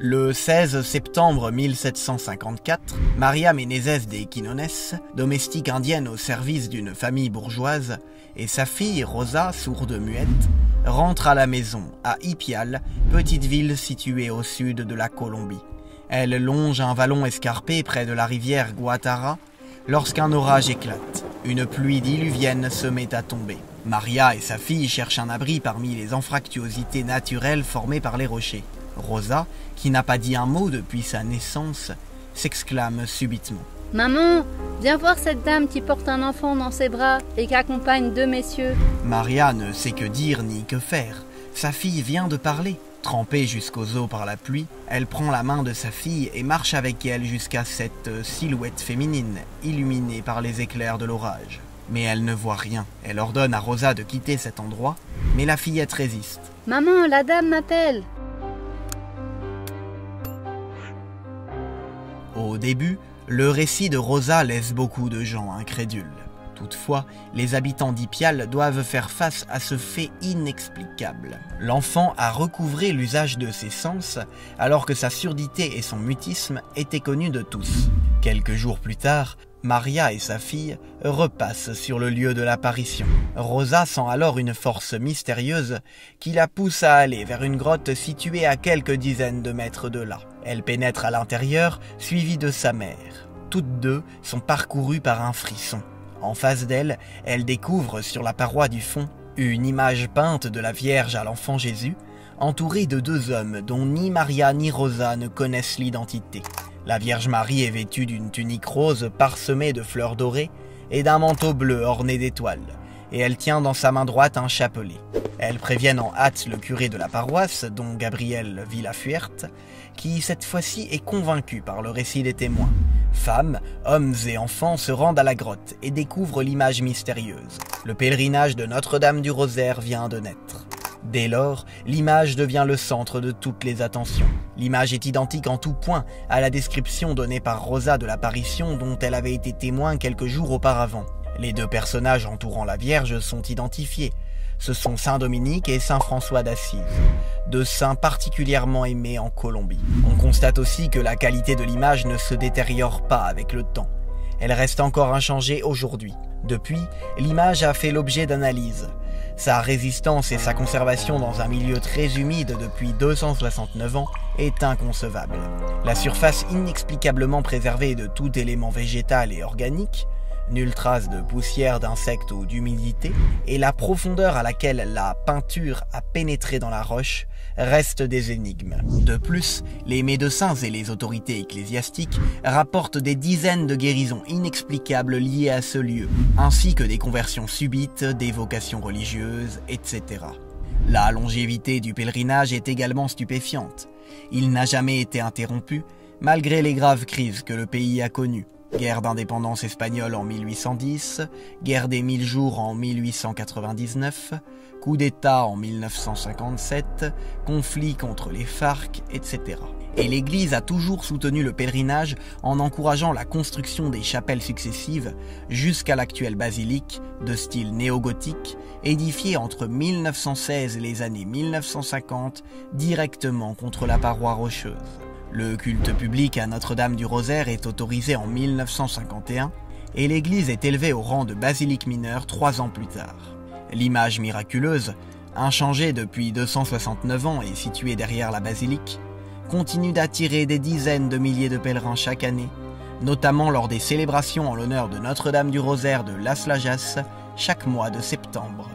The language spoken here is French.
Le 16 septembre 1754, Maria Menézes de Quinones, domestique indienne au service d'une famille bourgeoise, et sa fille Rosa, sourde-muette, rentrent à la maison à Ipiales, petite ville située au sud de la Colombie. Elle longe un vallon escarpé près de la rivière Guatara lorsqu'un orage éclate. Une pluie diluvienne se met à tomber. Maria et sa fille cherchent un abri parmi les anfractuosités naturelles formées par les rochers. Rosa, qui n'a pas dit un mot depuis sa naissance, s'exclame subitement. « Maman, viens voir cette dame qui porte un enfant dans ses bras et qui accompagne deux messieurs. » Maria ne sait que dire ni que faire. Sa fille vient de parler. Trempée jusqu'aux os par la pluie, elle prend la main de sa fille et marche avec elle jusqu'à cette silhouette féminine, illuminée par les éclairs de l'orage. Mais elle ne voit rien. Elle ordonne à Rosa de quitter cet endroit, mais la fillette résiste. « Maman, la dame m'appelle !» Au début, le récit de Rosa laisse beaucoup de gens incrédules. Toutefois, les habitants d'Ipiales doivent faire face à ce fait inexplicable. L'enfant a recouvré l'usage de ses sens, alors que sa surdité et son mutisme étaient connus de tous. Quelques jours plus tard, Maria et sa fille repassent sur le lieu de l'apparition. Rosa sent alors une force mystérieuse qui la pousse à aller vers une grotte située à quelques dizaines de mètres de là. Elle pénètre à l'intérieur, suivie de sa mère. Toutes deux sont parcourues par un frisson. En face d'elle, elle découvre sur la paroi du fond une image peinte de la Vierge à l'enfant Jésus, entourée de deux hommes dont ni Maria ni Rosa ne connaissent l'identité. La Vierge Marie est vêtue d'une tunique rose parsemée de fleurs dorées et d'un manteau bleu orné d'étoiles, et elle tient dans sa main droite un chapelet. Elles préviennent en hâte le curé de la paroisse, dont Gabriel Villafuerte, qui cette fois-ci est convaincu par le récit des témoins. Femmes, hommes et enfants se rendent à la grotte et découvrent l'image mystérieuse. Le pèlerinage de Notre-Dame du Rosaire vient de naître. Dès lors, l'image devient le centre de toutes les attentions. L'image est identique en tout point à la description donnée par Rosa de l'apparition dont elle avait été témoin quelques jours auparavant. Les deux personnages entourant la Vierge sont identifiés. Ce sont Saint Dominique et Saint François d'Assise, deux saints particulièrement aimés en Colombie. On constate aussi que la qualité de l'image ne se détériore pas avec le temps. Elle reste encore inchangée aujourd'hui. Depuis, l'image a fait l'objet d'analyses. Sa résistance et sa conservation dans un milieu très humide depuis 269 ans est inconcevable. La surface inexplicablement préservée de tout élément végétal et organique, nulle trace de poussière, d'insectes ou d'humidité, et la profondeur à laquelle la peinture a pénétré dans la roche restent des énigmes. De plus, les médecins et les autorités ecclésiastiques rapportent des dizaines de guérisons inexplicables liées à ce lieu, ainsi que des conversions subites, des vocations religieuses, etc. La longévité du pèlerinage est également stupéfiante. Il n'a jamais été interrompu, malgré les graves crises que le pays a connues. Guerre d'indépendance espagnole en 1810, guerre des 1000 jours en 1899, coup d'État en 1957, conflit contre les FARC, etc. Et l'Église a toujours soutenu le pèlerinage en encourageant la construction des chapelles successives jusqu'à l'actuelle basilique de style néo-gothique, édifiée entre 1916 et les années 1950, directement contre la paroi rocheuse. Le culte public à Notre-Dame du Rosaire est autorisé en 1951 et l'église est élevée au rang de basilique mineure 3 ans plus tard. L'image miraculeuse, inchangée depuis 269 ans et située derrière la basilique, continue d'attirer des dizaines de milliers de pèlerins chaque année, notamment lors des célébrations en l'honneur de Notre-Dame du Rosaire de Las Lajas chaque mois de septembre.